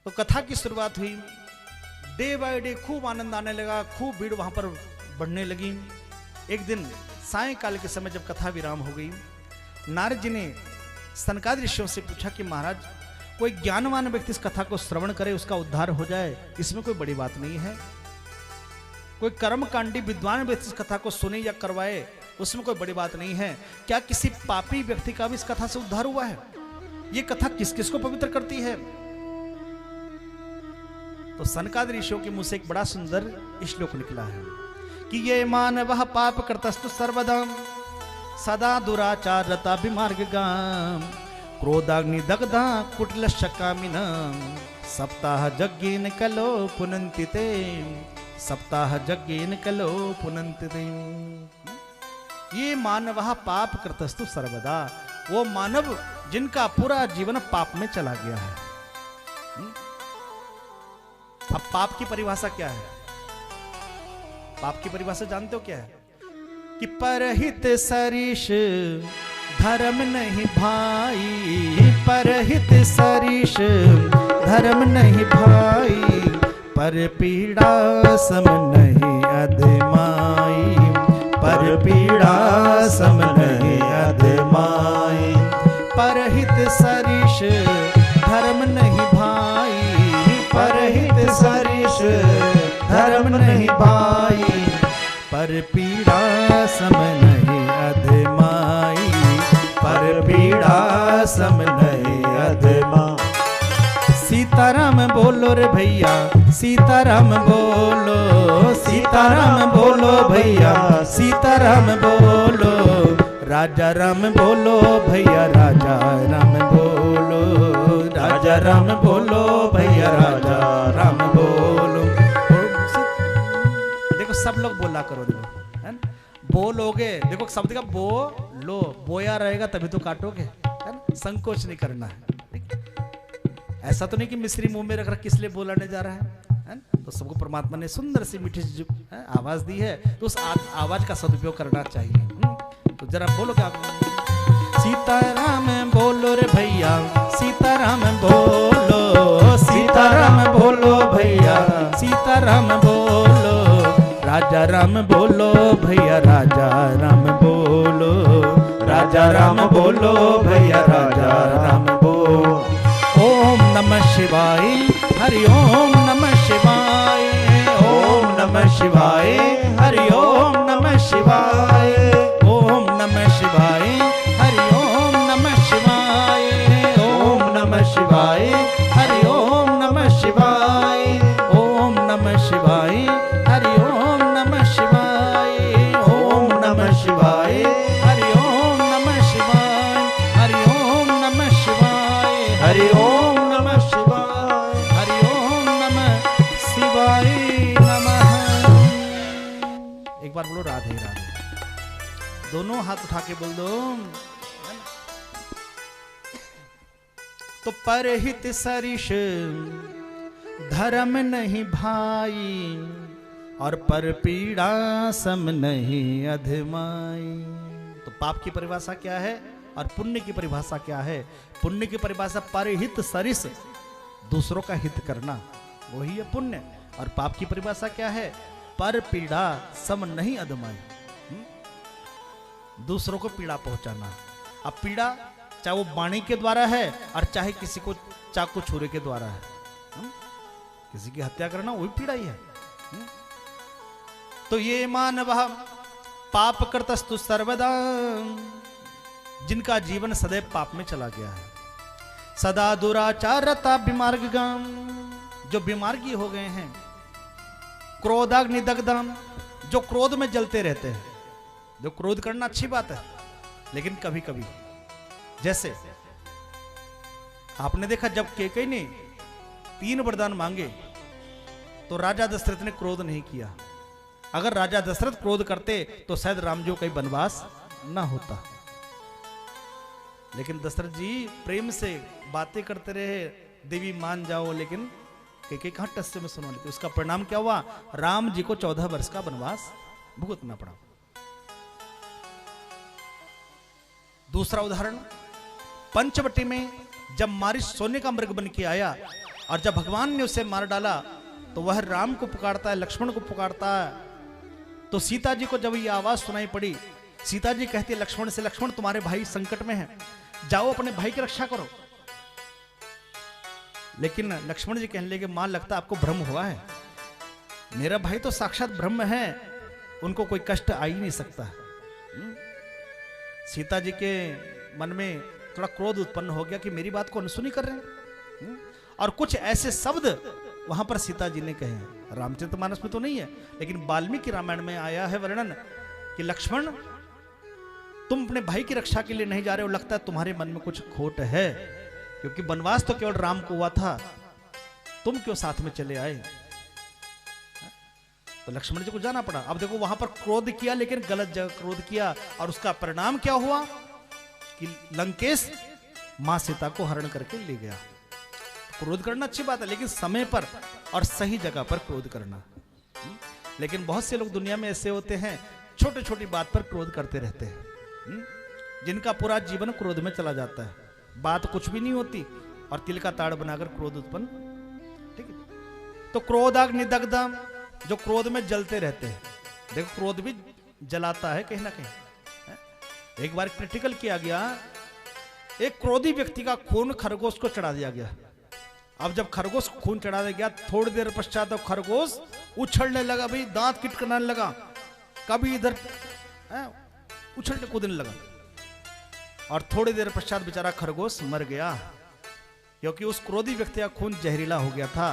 तो कथा की शुरुआत हुई। डे बाय डे खूब आनंद आने लगा, खूब भीड़ वहां पर बढ़ने लगी। एक दिन सायंकाल के समय जब कथा विराम हो गई, नारद जी ने सनकादि ऋषियों से पूछा कि महाराज, कोई ज्ञानवान व्यक्ति इस कथा को श्रवण करे, उसका उद्धार हो जाए, इसमें कोई बड़ी बात नहीं है। कोई कर्मकांडी विद्वान व्यक्ति इस कथा को सुने या करवाए, उसमें कोई बड़ी बात नहीं है। क्या किसी पापी व्यक्ति का भी इस कथा से उद्धार हुआ है? ये कथा किस किस को पवित्र करती है? तो सनकादि ऋषियों के मुंह से एक बड़ा सुंदर श्लोक निकला है कि ये मानव पाप करतस्तु सर्वदा सदा दुराचार रता विमार्गगाम क्रोधाग्नि दग्धा कुटिल शकामिना सप्ताह यज्ञेन कलो पुनन्ति ते सप्ताह यज्ञेन कलो पुनन्ति ते। ये मानव पाप करतस्तु सर्वदा, वो मानव जिनका पूरा जीवन पाप में चला गया है। अब पाप की परिभाषा क्या है? पाप की परिभाषा जानते हो क्या है? कि परहित सरिष धर्म नहीं भाई, परहित सरिष धर्म नहीं भाई, पर पीड़ा सम नहीं अधमाई, पर पीड़ा सम नहीं अधमाई। परहित सरिष धर्म नहीं भाई, परहित सरिष धर्म नहीं भाई, पर पीड़ा सम नहीं अधमाई, पर पीड़ा सम नहीं अधमा। सीताराम बोलो रे भैया, सीताराम बोलो, सीताराम बोलो भैया, सीताराम बोलो। राजा राम बोलो भैया, राजा राम बोलो, राजा राम बोलो भैया, राजा राम बोलो। देखो सब लोग बोला करो, देखो है ना, बोलोगे, देखो शब्द का बो लो, बोया रहेगा तभी तो काटोगे, है ना, संकोच नहीं करना है। ऐसा तो नहीं कि मिश्री मुंह में रख रख किस लिए बोलाने जा रहा है ना? तो सबको परमात्मा ने सुंदर सी मीठी सी आवाज दी है, तो उस आवाज का सदुपयोग करना चाहिए। तो जरा बोलो क्या? सीताराम बोलो रे भैया, सीताराम बोलो, सीताराम बोलो भैया, सीताराम बोलो। राजा राम बोलो भैया, राजा राम बोलो, राजा राम बोलो भैया, राजा राम बोलो। ओम नमः शिवाय, हरि ओम नमः शिवाय, ओम नमः शिवाय, हरि ओम नमः शिवाय, ओम नमः शिवाय, हरि ओम नमः शिवाय, ओम नमः शिवाय, हरि ओम नमः शिवाय, ओम नमः शिवाय, हरि ओम नमः शिवाय, ओम नमः शिवाय, हरि ओम नमः शिवाय, हरि ओम नमः शिवाय, हरि ओम नमः शिवाय, हरि ओम नमः शिवाय नमः। एक बार बोलो राधे राधे, दोनों हाथ उठा के बोल दो। तो परहित सरिष धर्म नहीं भाई, और पर पीड़ा सम नहीं अधमाई। तो पाप की परिभाषा क्या है और पुण्य की परिभाषा क्या है? पुण्य की परिभाषा परहित सरिष, दूसरों का हित करना, वही है पुण्य। और पाप की परिभाषा क्या है? पर पीड़ा सम नहीं अधमाई, दूसरों को पीड़ा पहुंचाना। अब पीड़ा चाहे वो वाणी के द्वारा है और चाहे किसी को चाकू छुरे के द्वारा है, किसी की हत्या करना वही पीड़ा ही है। तो ये मानव पाप करतस्तु सर्वदा, जिनका जीवन सदैव पाप में चला गया है। सदा दुराचारता विमार्गगाम, जो विमार्गी हो गए हैं। क्रोधाग्नि दग्धम, जो क्रोध में जलते रहते हैं। जो क्रोध करना अच्छी बात है, लेकिन कभी कभी, जैसे आपने देखा जब कैकेयी ने 3 वरदान मांगे तो राजा दशरथ ने क्रोध नहीं किया। अगर राजा दशरथ क्रोध करते तो शायद राम जी को कहीं वनवास ना होता। लेकिन दशरथ जी प्रेम से बातें करते रहे, देवी मान जाओ, लेकिन कैकेयी कहां टस्से में सुना लेती। उसका परिणाम क्या हुआ? राम जी को 14 वर्ष का वनवास भुगतना पड़ा। दूसरा उदाहरण, पंचवटी में जब मारिच सोने का मृग बन के आया और जब भगवान ने उसे मार डाला तो वह राम को पुकारता है, लक्ष्मण को पुकारता है। तो सीता जी को जब ये आवाज सुनाई पड़ी, सीता जी कहती है लक्ष्मण से, लक्ष्मण तुम्हारे भाई संकट में हैं, जाओ अपने भाई की रक्षा करो। लेकिन लक्ष्मण जी कहने लगे, मां लगता आपको भ्रम हुआ है, मेरा भाई तो साक्षात ब्रह्म है, उनको कोई कष्ट आ ही नहीं सकता। सीता जी के मन में थोड़ा क्रोध उत्पन्न हो गया कि मेरी बात को अनसुनी कर रहे हैं। और कुछ ऐसे शब्द वहां पर सीता जी ने कहे हैं, रामचरितमानस में तो नहीं है, लेकिन वाल्मीकि रामायण में आया है वर्णन कि लक्ष्मण तुम अपने भाई की रक्षा के लिए नहीं जा रहे हो, लगता है तुम्हारे मन में कुछ खोट है, क्योंकि वनवास तो केवल राम को हुआ था, तुम क्यों साथ में चले आए। तो लक्ष्मण जी को जाना पड़ा। अब देखो वहां पर क्रोध किया, लेकिन गलत जगह क्रोध किया, और उसका परिणाम क्या हुआ कि लंकेश मां सीता को हरण करके ले गया। क्रोध करना अच्छी बात है, लेकिन समय पर और सही जगह पर क्रोध करना। लेकिन बहुत से लोग दुनिया में ऐसे होते हैं, छोटी छोटी बात पर क्रोध करते रहते हैं, जिनका पूरा जीवन क्रोध में चला जाता है, बात कुछ भी नहीं होती और तिल का ताड़ बनाकर क्रोध उत्पन्न। ठीक है, तो क्रोधाग्नि निदग्धम, जो क्रोध में जलते रहते हैं। देखो क्रोध भी जलाता है कहीं ना कहीं। एक बार क्रिटिकल किया गया, एक क्रोधी व्यक्ति का खून खरगोश को चढ़ा दिया गया। अब जब खरगोश को खून चढ़ा दिया गया, थोड़ी देर पश्चात खरगोश उछलने लगा, भाई दांत किटकनाने लगा, कभी इधर उछलने कूदने लगा, और थोड़ी देर पश्चात बेचारा खरगोश मर गया, क्योंकि उस क्रोधी व्यक्ति का खून जहरीला हो गया था।